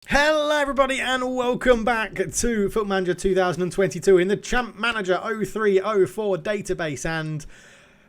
Hello everybody and welcome back to Football Manager 2022 in the Champ Manager 0304 database, and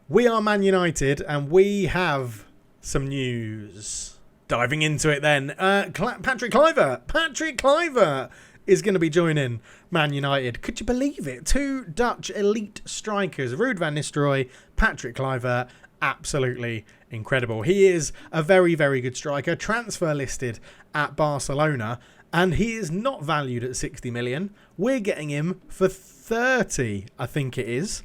we are Man United and we have some news. Diving into it then, Patrick Kluivert is going to be joining Man United. Could you believe it? Two Dutch elite strikers, Ruud van Nistelrooy, Patrick Kluivert. Absolutely incredible. He is a very, very good striker, transfer listed at Barcelona, and he is not valued at 60 million. We're getting him for 30, I think it is.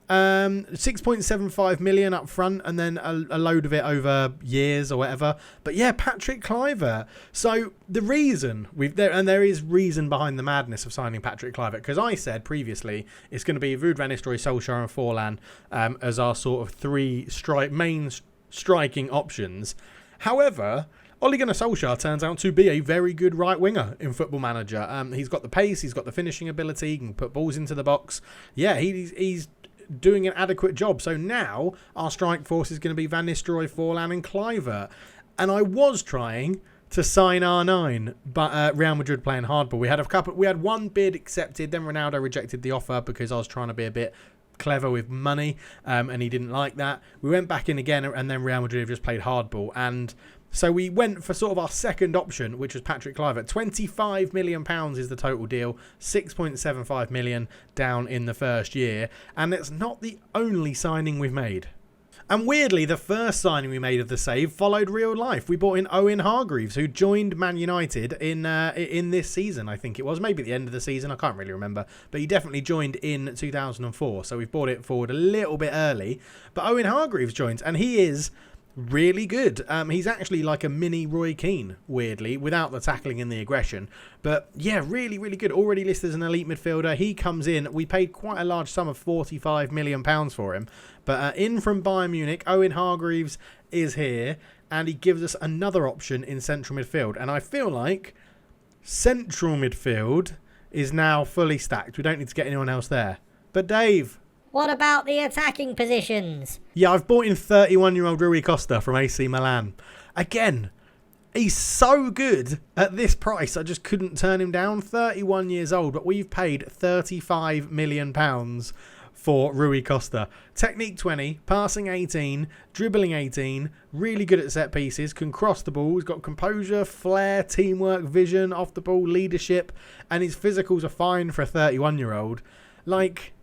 6.75 million up front and then a load of it over years or whatever. But yeah, Patrick Kluivert. So the reason there is reason behind the madness of signing Patrick Kluivert, because I said previously it's going to be Ruud van Nistelrooy, Solskjaer and Forlan as our sort of three main striking options. However, Ole Gunnar Solskjaer turns out to be a very good right winger in Football Manager. He's got the pace, he's got the finishing ability, he can put balls into the box. Yeah, he's doing an adequate job. So now our strike force is going to be Van Nistelrooy, Forlan and Kluivert. And I was trying to sign R9, but Real Madrid playing hardball. We had one bid accepted, then Ronaldo rejected the offer because I was trying to be a bit clever with money, and he didn't like that. We went back in again, and then Real Madrid have just played hardball, and so we went for sort of our second option, which was Patrick Kluivert. £25 million is the total deal, 6.75 million down in the first year, and it's not the only signing we've made. And weirdly, the first signing we made of the save followed real life. We brought in Owen Hargreaves, who joined Man United in this season, I think it was. Maybe at the end of the season, I can't really remember. But he definitely joined in 2004, so we've brought it forward a little bit early. But Owen Hargreaves joins, and he is really good. He's actually like a mini Roy Keane, weirdly, without the tackling and the aggression. But yeah, really, really good. Already listed as an elite midfielder. He comes in. We paid quite a large sum of £45 million for him. But in from Bayern Munich, Owen Hargreaves is here, and he gives us another option in central midfield. And I feel like central midfield is now fully stacked. We don't need to get anyone else there. But Dave, what about the attacking positions? Yeah, I've bought in 31-year-old Rui Costa from AC Milan. Again, he's so good at this price, I just couldn't turn him down. 31 years old, but we've paid £35 million for Rui Costa. Technique 20, passing 18, dribbling 18, really good at set pieces, can cross the ball, he's got composure, flair, teamwork, vision, off the ball, leadership, and his physicals are fine for a 31-year-old. Like,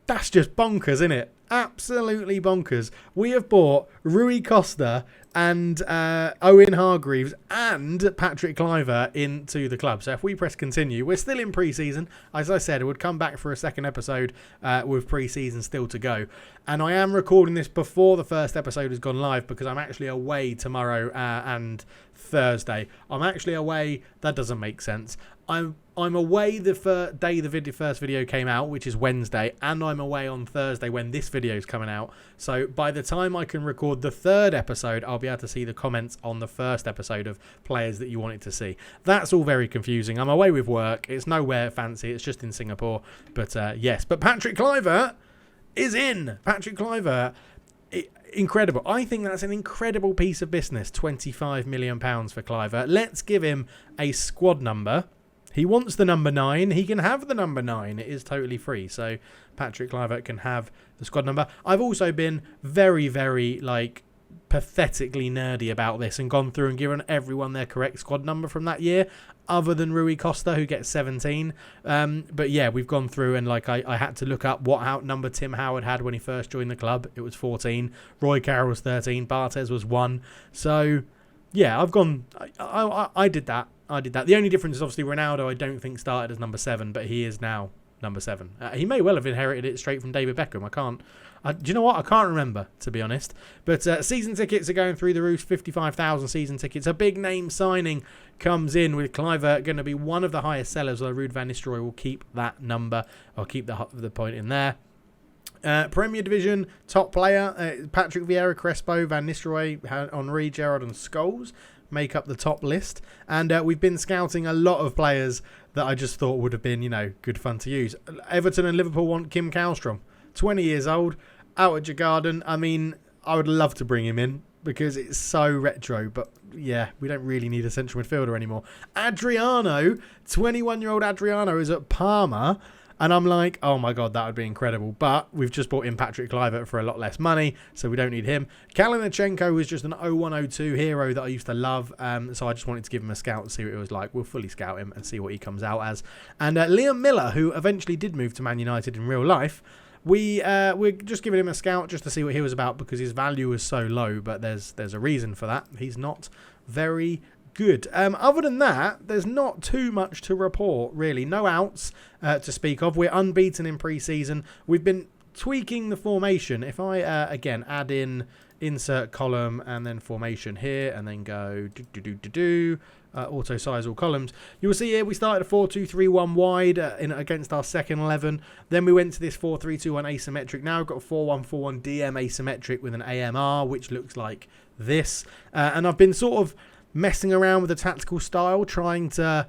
that's just bonkers, isn't it? Absolutely bonkers. We have bought Rui Costa and Owen Hargreaves and Patrick Kluivert into the club. So if we press continue, we're still in pre-season. As I said, I would come back for a second episode with pre-season still to go. And I am recording this before the first episode has gone live because I'm actually away tomorrow and Thursday. I'm actually away. That doesn't make sense. I'm away the day the first video came out, which is Wednesday, and I'm away on Thursday when this video is coming out. So by the time I can record the third episode, I'll be able to see the comments on the first episode of players that you wanted to see. That's all very confusing. I'm away with work. It's nowhere fancy. It's just in Singapore. But yes, but Patrick Kluivert is in. Patrick Kluivert. Incredible. I think that's an incredible piece of business. £25 million for Kluivert. Let's give him a squad number. He wants the number 9. He can have the number 9. It is totally free. So Patrick Kluivert can have the squad number. I've also been very, very pathetically nerdy about this and gone through and given everyone their correct squad number from that year, other than Rui Costa, who gets 17. But yeah, we've gone through and I had to look up what number Tim Howard had when he first joined the club. It was 14. Roy Carroll was 13. Barthez was 1. So yeah, I've gone. I did that. The only difference is obviously Ronaldo I don't think started as number 7, but he is now number 7. He may well have inherited it straight from David Beckham. Do you know what? I can't remember, to be honest. But season tickets are going through the roof. 55,000 season tickets. A big name signing comes in with Kluivert going to be one of the highest sellers, although Ruud van Nistelrooy will keep that number. I'll keep the point in there. Premier Division top player Patrick Vieira, Crespo, Van Nistelrooy, Henry, Gerrard and Scholes make up the top list, and we've been scouting a lot of players that I just thought would have been good fun to use. Everton and Liverpool want Kim Kallstrom, 20 years old, out at Djurgården. I mean, I would love to bring him in. because it's so retro. But yeah, we don't really need a central midfielder anymore. Adriano, 21-year-old Adriano is at Parma. And I'm like, oh my God, that would be incredible. But we've just bought in Patrick Kluivert for a lot less money, so we don't need him. Kalinichenko was just an 0102 hero that I used to love, so I just wanted to give him a scout and see what it was like. We'll fully scout him and see what he comes out as. And Liam Miller, who eventually did move to Man United in real life, we're just giving him a scout just to see what he was about because his value was so low, but there's a reason for that. He's not very good. Other than that, there's not too much to report, really. No outs to speak of. We're unbeaten in pre-season. We've been tweaking the formation. If I, again, add in insert column and then formation here and then go auto size all columns, you'll see here we started a 4-2-3-1 wide against our second 11. Then we went to this 4-3-2-1 asymmetric. Now we've got a 4-1-4-1 DM asymmetric with an AMR, which looks like this. And I've been sort of messing around with the tactical style, trying to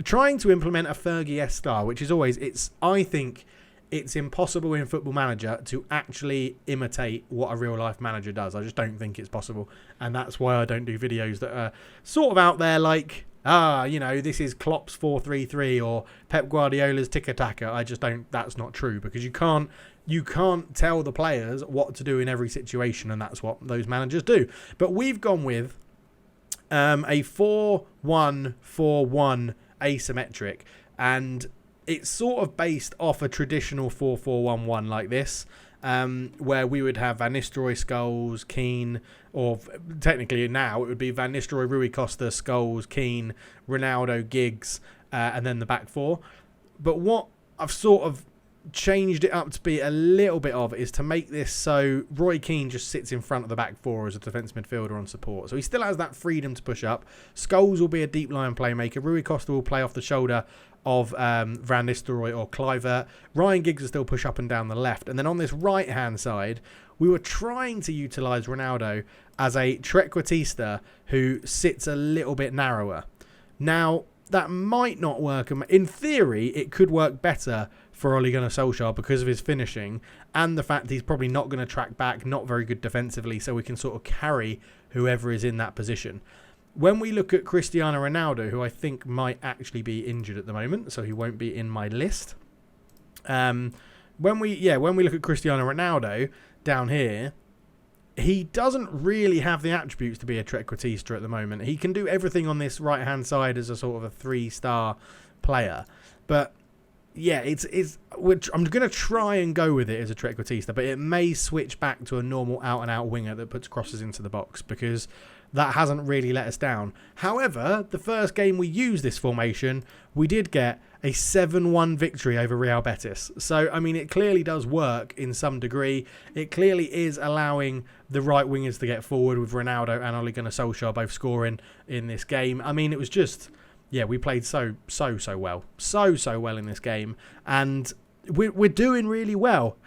implement a Fergie-esque style, which is always, I think it's impossible in Football Manager to actually imitate what a real life manager does. I just don't think it's possible, and that's why I don't do videos that are sort of out there like, this is Klopp's 4-3-3 or Pep Guardiola's tiki-taka. I just don't. That's not true, because you can't tell the players what to do in every situation, and that's what those managers do. But we've gone with a 4-1-4-1 asymmetric, and it's sort of based off a traditional 4-4-1-1 like this, where we would have Van Nistelrooy, Scholes, Keane, or technically now it would be Van Nistelrooy, Rui Costa, Scholes, Keane, Ronaldo, Giggs, and then the back four. But what I've sort of changed it up to be a little bit of is to make this so Roy Keane just sits in front of the back four as a defence midfielder on support. So he still has that freedom to push up. Scholes will be a deep line playmaker. Rui Costa will play off the shoulder of Van Nistelrooy or Kluivert. Ryan Giggs will still push up and down the left. And then on this right-hand side, we were trying to utilise Ronaldo as a trequartista who sits a little bit narrower. Now, that might not work. In theory, it could work better for Ole Gunnar Solskjaer because of his finishing and the fact he's probably not going to track back, not very good defensively, so we can sort of carry whoever is in that position. When we look at Cristiano Ronaldo, who I think might actually be injured at the moment, so he won't be in my list. When we look at Cristiano Ronaldo down here, he doesn't really have the attributes to be a trequartista at the moment. He can do everything on this right-hand side as a sort of a 3-star player. But yeah, I'm going to try and go with it as a trequartista, but it may switch back to a normal out-and-out winger that puts crosses into the box, because that hasn't really let us down. However, the first game we used this formation, we did get a 7-1 victory over Real Betis. So, I mean, it clearly does work in some degree. It clearly is allowing the right wingers to get forward with Ronaldo and Ole Gunnar Solskjaer both scoring in this game. I mean, it was just, yeah, we played so well. So well in this game. And we're doing really well.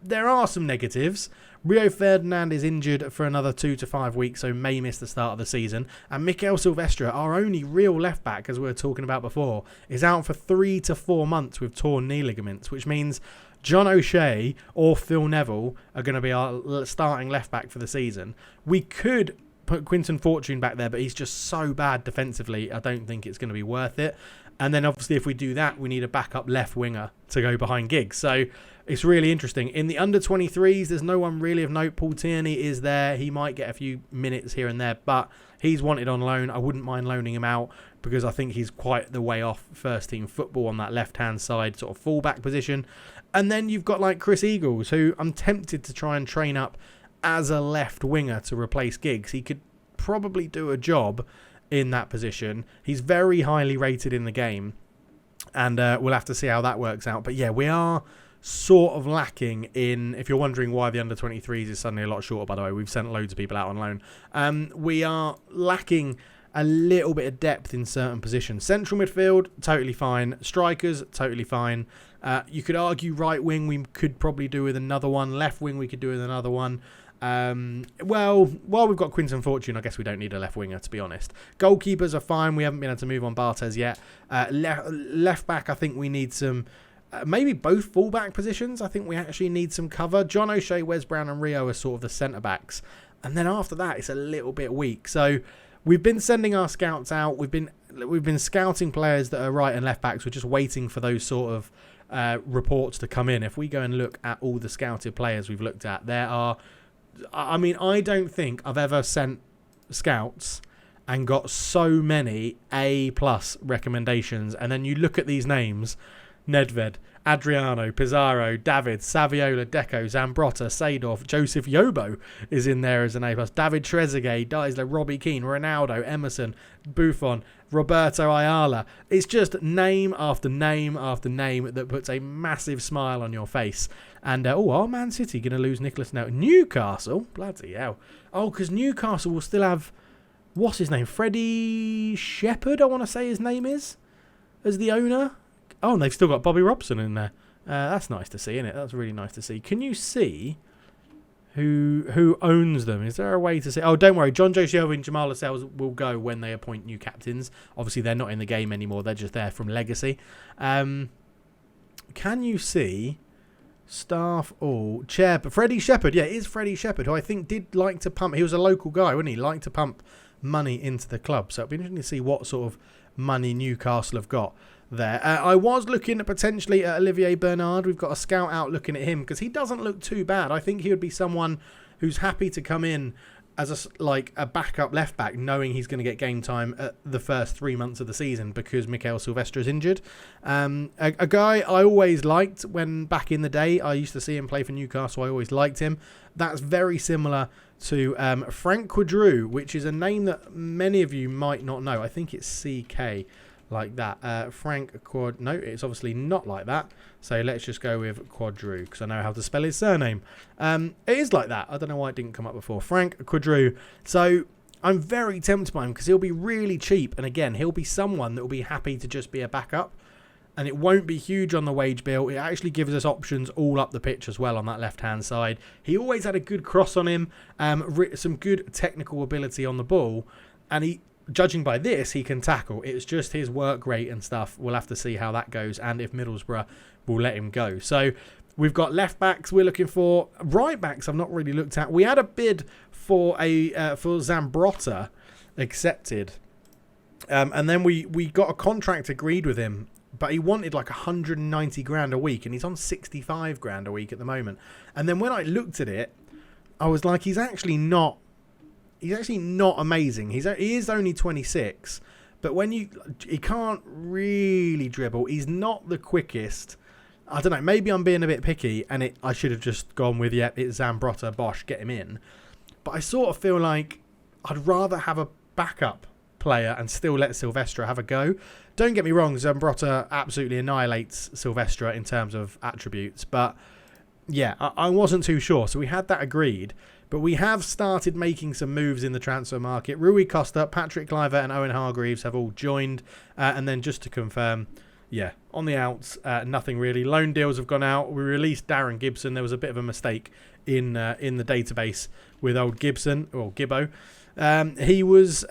There are some negatives. Rio Ferdinand is injured for another 2 to 5 weeks, so may miss the start of the season. And Mikel Silvestre, our only real left back, as we were talking about before, is out for 3 to 4 months with torn knee ligaments, which means John O'Shea or Phil Neville are going to be our starting left back for the season. We could put Quinton Fortune back there, but he's just so bad defensively, I don't think it's going to be worth it. And then obviously if we do that, we need a backup left winger to go behind Giggs. So it's really interesting. In the under-23s, there's no one really of note. Paul Tierney is there. He might get a few minutes here and there, but he's wanted on loan. I wouldn't mind loaning him out because I think he's quite the way off first-team football on that left-hand side sort of full-back position. And then you've got like Chris Eagles, who I'm tempted to try and train up as a left winger to replace Giggs. He could probably do a job in that position. He's very highly rated in the game, and we'll have to see how that works out. But yeah, we are sort of lacking in, if you're wondering why the under-23s is suddenly a lot shorter, by the way, we've sent loads of people out on loan. We are lacking a little bit of depth in certain positions. Central midfield, totally fine. Strikers, totally fine. You could argue right wing, we could probably do with another one. Left wing, we could do with another one. Well, while we've got Quinton Fortune, I guess we don't need a left winger, to be honest. Goalkeepers are fine. We haven't been able to move on Barthez yet. Left back, I think we need some, maybe both full back positions. I think we actually need some cover. John O'Shea, Wes Brown and Rio are sort of the centre backs. And then after that, it's a little bit weak. So we've been sending our scouts out. We've been scouting players that are right and left backs. We're just waiting for those sort of reports to come in. If we go and look at all the scouted players we've looked at, there are... I mean, I don't think I've ever sent scouts and got so many A+ recommendations. And then you look at these names: Nedved, Adriano, Pizarro, David, Saviola, Deco, Zambrotta, Seedorf, Joseph Yobo is in there as an A+. David Trezeguet, Deisler, Robbie Keane, Ronaldo, Emerson, Buffon, Roberto Ayala. It's just name after name after name that puts a massive smile on your face. And, are Man City going to lose Nicholas now? Newcastle? Bloody hell. Oh, because Newcastle will still have, what's his name? Freddie Shepherd, I want to say his name is, as the owner. Oh, and they've still got Bobby Robson in there. That's nice to see, isn't it? That's really nice to see. Can you see who owns them? Is there a way to see? Oh, don't worry. John Joe Shelby and Jamal Lascelles will go when they appoint new captains. Obviously, they're not in the game anymore. They're just there from legacy. Can you see staff all chair? Freddie Shepherd. Yeah, it is Freddie Shepherd, who I think did like to pump. He was a local guy, wasn't he? Liked to pump money into the club. So it'd be interesting to see what sort of money Newcastle have got there. I was looking at potentially at Olivier Bernard. We've got a scout out looking at him because he doesn't look too bad. I think he would be someone who's happy to come in as a backup left back, knowing he's going to get game time at the first 3 months of the season because Mikel Silvestre is injured. A guy I always liked when back in the day I used to see him play for Newcastle. I always liked him. That's very similar to Frank Quadru, which is a name that many of you might not know. I think it's CK. Like that. Frank Quad... No, it's obviously not like that. So let's just go with Quadru, because I know how to spell his surname. It is like that. I don't know why it didn't come up before. Frank Quadru. So I'm very tempted by him, because he'll be really cheap. And again, he'll be someone that will be happy to just be a backup. And it won't be huge on the wage bill. It actually gives us options all up the pitch as well on that left-hand side. He always had a good cross on him. Some good technical ability on the ball. And he... Judging by this, he can tackle. It's just his work rate and stuff. We'll have to see how that goes and if Middlesbrough will let him go. So we've got left backs we're looking for. Right backs I've not really looked at. We had a bid for Zambrotta accepted. And then we got a contract agreed with him. But he wanted like 190 grand a week. And he's on 65 grand a week at the moment. And then when I looked at it, I was like, he's actually not amazing. He is only 26, but he can't really dribble. He's not the quickest. I don't know. Maybe I'm being a bit picky, and I should have just gone with it's Zambrotta, Bosch, get him in. But I sort of feel like I'd rather have a backup player and still let Silvestre have a go. Don't get me wrong, Zambrotta absolutely annihilates Silvestre in terms of attributes, but yeah, I wasn't too sure. So we had that agreed. But we have started making some moves in the transfer market. Rui Costa, Patrick Kluivert and Owen Hargreaves have all joined. And then just to confirm, yeah, on the outs, nothing really. Loan deals have gone out. We released Darren Gibson. There was a bit of a mistake in the database with old Gibson, or Gibbo. He was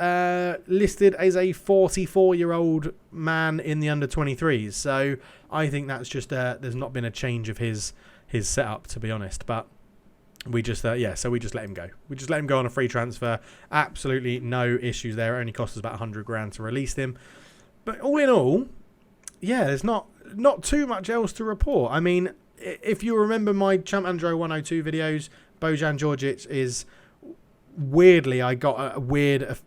listed as a 44-year-old man in the under-23s. So I think that's just, there's not been a change of his setup, to be honest. But... we just so we just let him go. We just let him go on a free transfer. Absolutely no issues there. It only cost us about 100 grand to release him. But all in all, yeah, there's not too much else to report. I mean, if you remember my Champ Andro 102 videos, Bojan Djordjic is weirdly, I got a weird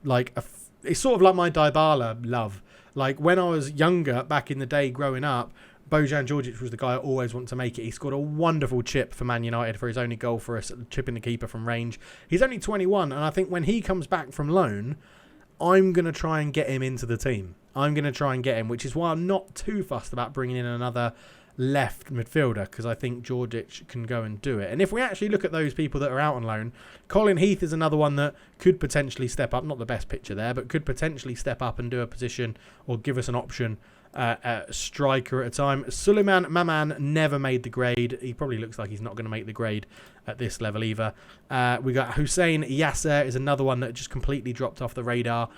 it's sort of like my Dybala love. Like when I was younger, back in the day growing up, Bojan Djordjic was the guy I always wanted to make it. He scored a wonderful chip for Man United for his only goal for us, chipping the keeper from range. He's only 21, and I think when he comes back from loan, I'm going to try and get him into the team. I'm going to try and get him, which is why I'm not too fussed about bringing in another left midfielder, because I think Djordjic can go and do it. And if we actually look at those people that are out on loan, Colin Heath is another one that could potentially step up. Not the best picture there, but could potentially step up and do a position or give us an option. Striker at a time. Suleiman Maman never made the grade. He probably looks like he's not going to make the grade at this level either. We got Hussein Yasser is another one that just completely dropped off the radar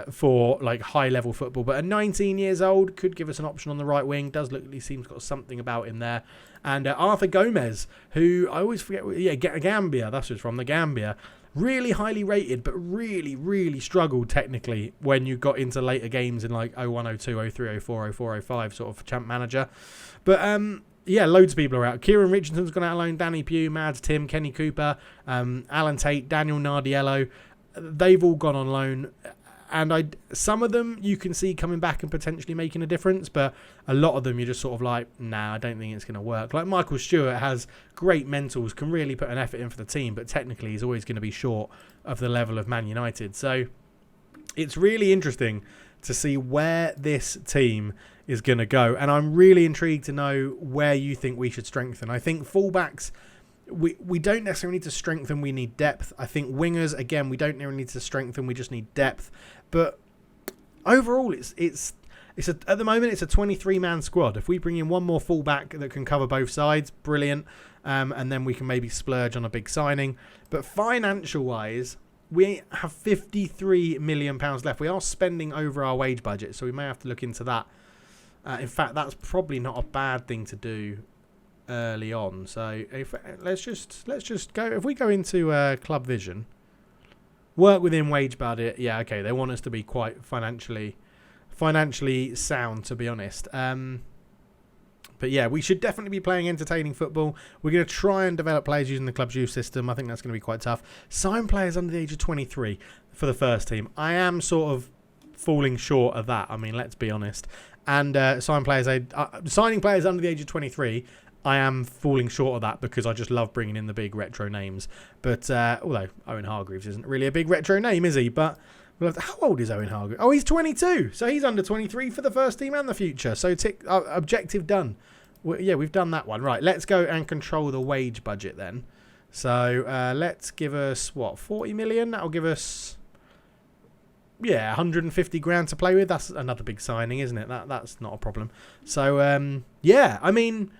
for like high level football, but at 19 years old could give us an option on the right wing. Does look, he seems got something about him there. And Arthur Gomez, who I always forget, Gambia, that's who's from the Gambia. really highly rated, but really, really struggled technically when you got into later games in like 01, 02, 03, 04, 04, 05 sort of champ manager. But yeah, loads of people are out. Kieran Richardson's gone out alone. Danny Pugh, Mads Tim, Kenny Cooper, Alan Tate, Daniel Nardiello. They've all gone on loan. And some of them you can see coming back and potentially making a difference, but a lot of them you're just sort of like, nah, I don't think it's going to work. Like Michael Stewart has great mentals, can really put an effort in for the team, but technically he's always going to be short of the level of Man United. So it's really interesting to see where this team is going to go. And I'm really intrigued to know where you think we should strengthen. I think fullbacks, we don't necessarily need to strengthen, we need depth. I think wingers, again, we don't necessarily need to strengthen, we just need depth. But overall, at the moment, it's a 23-man squad. If we bring in one more fullback that can cover both sides, brilliant. And then we can maybe splurge on a big signing. But financial-wise, we have £53 million left. We are spending over our wage budget, so we may have to look into that. In fact, that's probably not a bad thing to do early on. So let's just go. If we go into Club Vision, work within wage budget. Yeah, okay. They want us to be quite financially sound, to be honest. But yeah, we should definitely be playing entertaining football. We're going to try and develop players using the club's youth system. I think that's going to be quite tough. Sign players under the age of 23 for the first team. I am sort of falling short of that. I mean, let's be honest. And signing players under the age of 23, I am falling short of that because I just love bringing in the big retro names. But although Owen Hargreaves isn't really a big retro name, is he? But how old is Owen Hargreaves? Oh, he's 22. So he's under 23 for the first team and the future. So objective done. Yeah, we've done that one. Right, let's go and control the wage budget then. So let's give us, 40 million? That'll give us, 150 grand to play with. That's another big signing, isn't it? That's not a problem. So, yeah, I mean,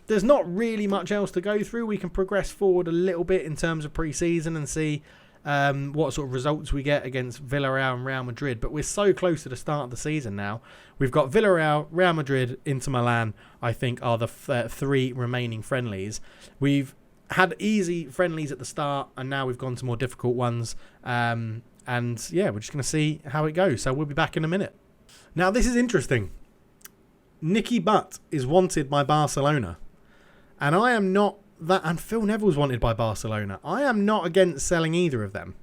there's not really much else to go through. We can progress forward a little bit in terms of pre-season and see what sort of results we get against Villarreal and Real Madrid. But we're so close to the start of the season now. We've got Villarreal, Real Madrid, Inter Milan, I think, are the three remaining friendlies. We've had easy friendlies at the start, and now we've gone to more difficult ones. And, yeah, we're just going to see how it goes. So we'll be back in a minute. Now, this is interesting. Nicky Butt is wanted by Barcelona. And I am not that, and Phil Neville's wanted by Barcelona. I am not against selling either of them,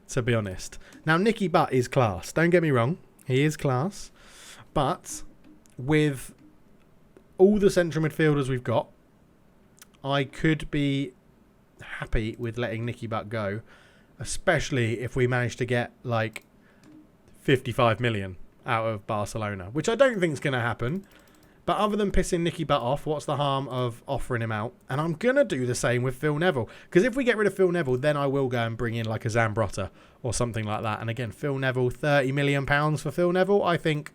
to be honest. Now, Nicky Butt is class. Don't get me wrong. He is class. But with all the central midfielders we've got, I could be happy with letting Nicky Butt go, especially if we manage to get like 55 million out of Barcelona, which I don't think is going to happen. But other than pissing Nicky Butt off, what's the harm of offering him out? And I'm going to do the same with Phil Neville. Because if we get rid of Phil Neville, then I will go and bring in like a Zambrotta or something like that. And again, Phil Neville, £30 million for Phil Neville. I think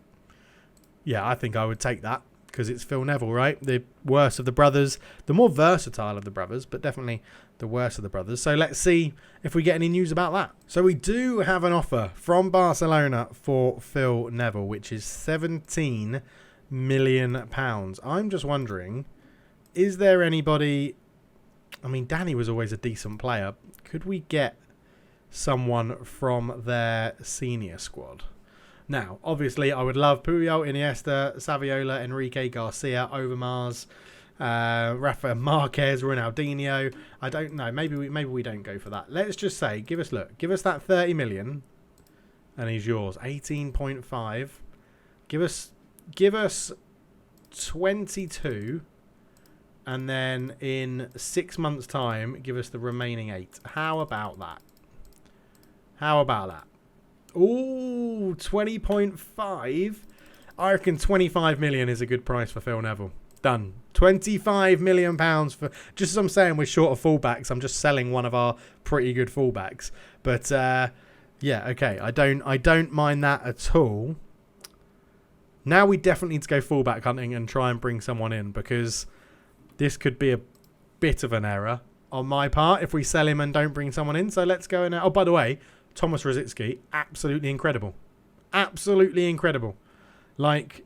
I would take that because it's Phil Neville, right? The worst of the brothers, the more versatile of the brothers, but definitely the worst of the brothers. So let's see if we get any news about that. So we do have an offer from Barcelona for Phil Neville, which is £17 million. I'm just wondering, is there anybody? I mean, Danny was always a decent player. Could we get someone from their senior squad? Now, obviously, I would love Puyol, Iniesta, Saviola, Enrique Garcia, Overmars, Rafa Marquez, Ronaldinho. I don't know. Maybe we don't go for that. Let's just say, give us that 30 million, and he's yours. 18.5. Give us 22, and then in 6 months' time, give us the remaining 8. How about that? Ooh, 20.5. I reckon 25 million is a good price for Phil Neville. Done. 25 million pounds for, just as I'm saying we're short of fullbacks, I'm just selling one of our pretty good fullbacks. But yeah, okay. I don't mind that at all. Now we definitely need to go fullback hunting and try and bring someone in, because this could be a bit of an error on my part if we sell him and don't bring someone in. So let's go in. Oh, by the way, Thomas Rositzky, absolutely incredible. Absolutely incredible. Like,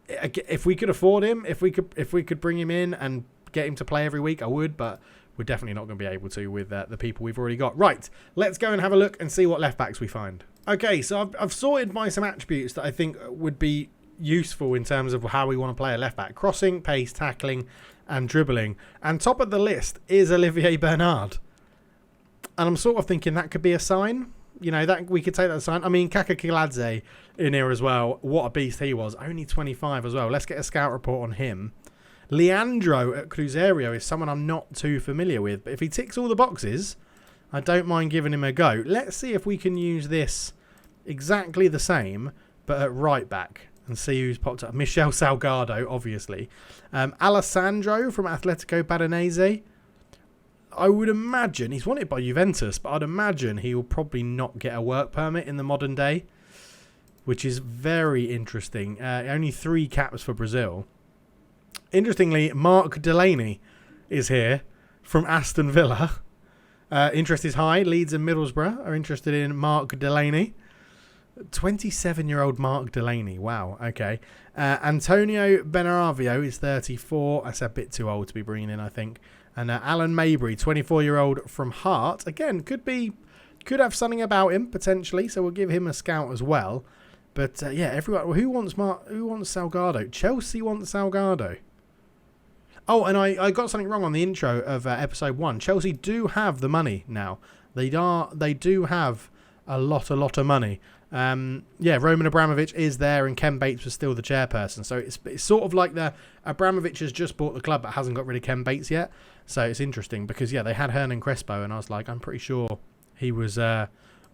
if we could afford him, if we could bring him in and get him to play every week, I would. But we're definitely not going to be able to with the people we've already got. Right, let's go and have a look and see what left backs we find. Okay, so I've sorted by some attributes that I think would be useful in terms of how we want to play a left back. Crossing, pace, tackling and dribbling. And top of the list is Olivier Bernard. And I'm sort of thinking that could be a sign. You know, that we could take that as a sign. I mean, Kaka Kiladze in here as well. What a beast he was. Only 25 as well. Let's get a scout report on him. Leandro at Cruzeiro is someone I'm not too familiar with. But if he ticks all the boxes, I don't mind giving him a go. Let's see if we can use this exactly the same, but at right back. And see who's popped up. Michel Salgado, obviously. Alessandro from Atletico Paranaense. I would imagine, he's wanted by Juventus, but I'd imagine he will probably not get a work permit in the modern day, which is very interesting. Only 3 caps for Brazil. Interestingly, Mark Delaney is here from Aston Villa. Interest is high. Leeds and Middlesbrough are interested in Mark Delaney. 27-year-old Mark Delaney. Wow, okay. Antonio Benaravio is 34. That's a bit too old to be bringing in, I think. And Alan Mabry, 24-year-old from Hart. Again, could have something about him, potentially, so we'll give him a scout as well. But, yeah, everyone... Who wants Salgado? Chelsea wants Salgado. Oh, and I got something wrong on the intro of episode 1. Chelsea do have the money now. They do have a lot of money. Yeah, Roman Abramovich is there and Ken Bates was still the chairperson. So it's sort of like the Abramovich has just bought the club but hasn't got rid of Ken Bates yet. So it's interesting because, yeah, they had Hernan Crespo and I was like, I'm pretty sure he was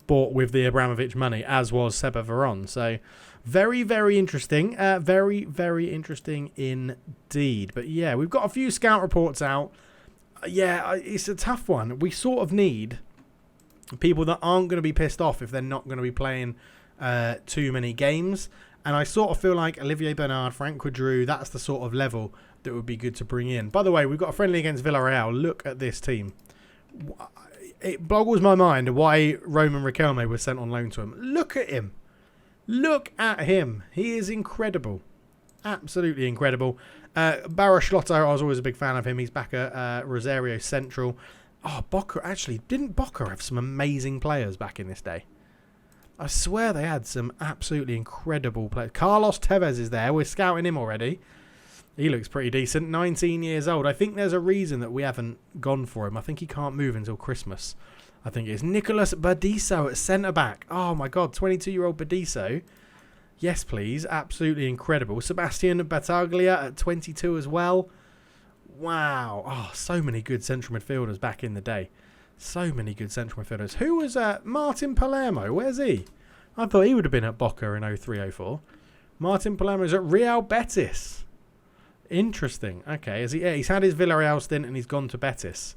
bought with the Abramovich money, as was Seba Veron. So very, very interesting. Very, very interesting indeed. But, yeah, we've got a few scout reports out. Yeah, it's a tough one. We sort of need people that aren't going to be pissed off if they're not going to be playing too many games. And I sort of feel like Olivier Bernard, Frank Quadru, that's the sort of level that would be good to bring in. By the way, we've got a friendly against Villarreal. Look at this team. It boggles my mind why Roman Riquelme was sent on loan to him. Look at him. Look at him. He is incredible. Absolutely incredible. Barra Schlotto, I was always a big fan of him. He's back at Rosario Central. Oh, Boca, actually, didn't Boca have some amazing players back in this day? I swear they had some absolutely incredible players. Carlos Tevez is there. We're scouting him already. He looks pretty decent. 19 years old. I think there's a reason that we haven't gone for him. I think he can't move until Christmas. I think it's Nicolas Badiso at centre-back. Oh, my God. 22-year-old Badiso. Yes, please. Absolutely incredible. Sebastian Battaglia at 22 as well. Wow. Oh, so many good central midfielders back in the day. So many good central midfielders. Who was Martin Palermo? Where's he? I thought he would have been at Boca in 03-04. Martin Palermo's at Real Betis. Interesting. Okay. He's had his Villarreal stint and he's gone to Betis.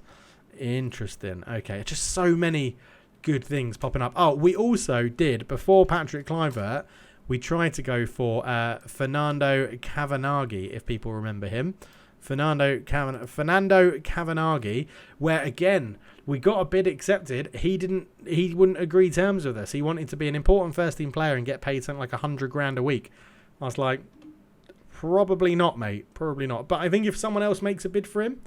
Interesting. Okay. Just so many good things popping up. Oh, we also did, before Patrick Kluivert, we tried to go for Fernando Cavanaghi, if people remember him. Fernando Cavanaghi, where again we got a bid accepted. He wouldn't agree terms with us. He wanted to be an important first team player and get paid something like $100,000 a week. I was like, probably not, mate. Probably not. But I think if someone else makes a bid for him,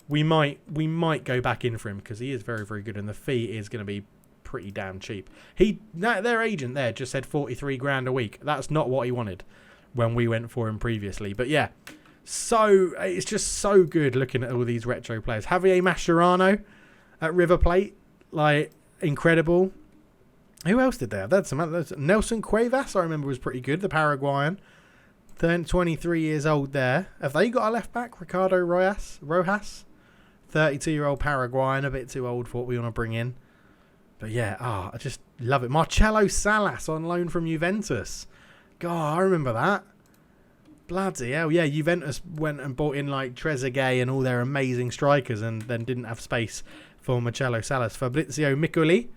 we might go back in for him because he is very, very good and the fee is going to be pretty damn cheap. Their agent there just said $43,000 a week. That's not what he wanted when we went for him previously. But yeah. So it's just so good looking at all these retro players. Javier Mascherano at River Plate, like incredible. Who else did they have? That's Nelson Cuevas, I remember, was pretty good. The Paraguayan, 23 years old there. Have they got a left back? Ricardo Rojas, 32-year-old Paraguayan, a bit too old for what we want to bring in. But yeah, I just love it. Marcelo Salas on loan from Juventus. God, I remember that. Bloody hell, yeah, Juventus went and bought in like Trezeguet and all their amazing strikers and then didn't have space for Marcelo Salas. Fabrizio Miccoli,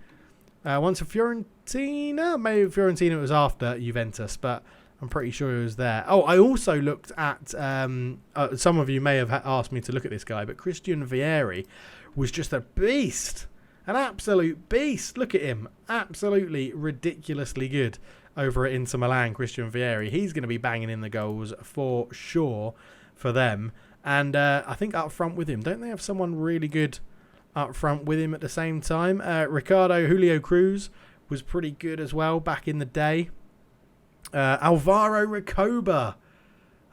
once for Fiorentina, maybe Fiorentina was after Juventus, but I'm pretty sure he was there. Oh, I also looked at, some of you may have asked me to look at this guy, but Christian Vieri was just a beast, an absolute beast. Look at him, absolutely ridiculously good. Over at Inter Milan, Christian Vieri. He's going to be banging in the goals for sure for them. And I think up front with him, don't they have someone really good up front with him at the same time? Ricardo Julio Cruz was pretty good as well back in the day. Alvaro Recoba.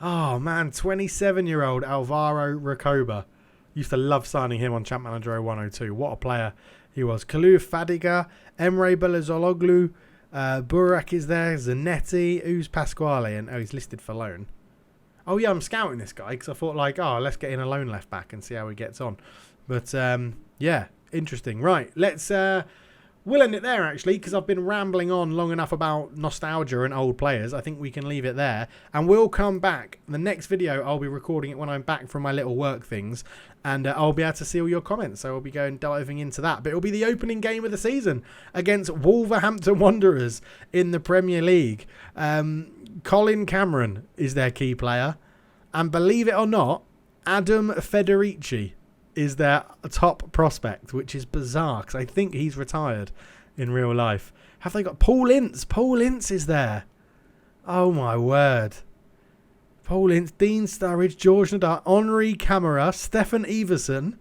Oh, man, 27-year-old Alvaro Recoba. Used to love signing him on Champ Manager 0102. What a player he was. Kalu Fadiga, Emre Belazologlu, Burak is there, Zanetti, who's Pasquale, and he's listed for loan. Oh yeah, I'm scouting this guy because I thought let's get in a loan left back and see how he gets on. But yeah, interesting. Right, we'll end it there actually because I've been rambling on long enough about nostalgia and old players. I think we can leave it there, and we'll come back. The next video I'll be recording it when I'm back from my little work things, and I'll be able to see all your comments. So I'll be diving into that. But it'll be the opening game of the season against Wolverhampton Wanderers in the Premier League. Colin Cameron is their key player, and believe it or not, Adam Federici is their top prospect, which is bizarre because I think he's retired in real life. Have they got Paul Ince? Paul Ince is there. Oh my word. Paul Ince, Dean Sturridge, George Nadar, Henri Camara, Stefan Everson.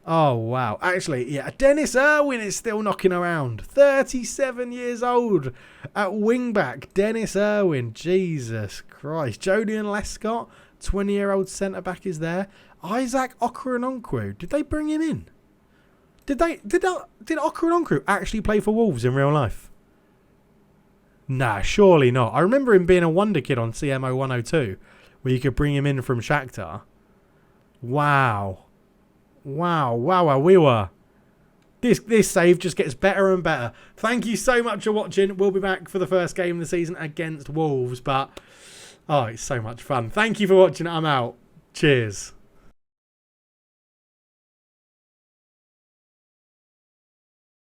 Oh wow. Actually, yeah, Dennis Irwin is still knocking around. 37 years old at wing-back. Dennis Irwin. Jesus Christ. Jodian Lescott, 20-year-old centre-back is there. Isaac Okoronkwo. Did they bring him in? Did Okoronkwo actually play for Wolves in real life? Nah, surely not. I remember him being a wonder kid on CMO 102, where you could bring him in from Shakhtar. Wow. We were. This save just gets better and better. Thank you so much for watching. We'll be back for the first game of the season against Wolves, but it's so much fun. Thank you for watching. I'm out. Cheers.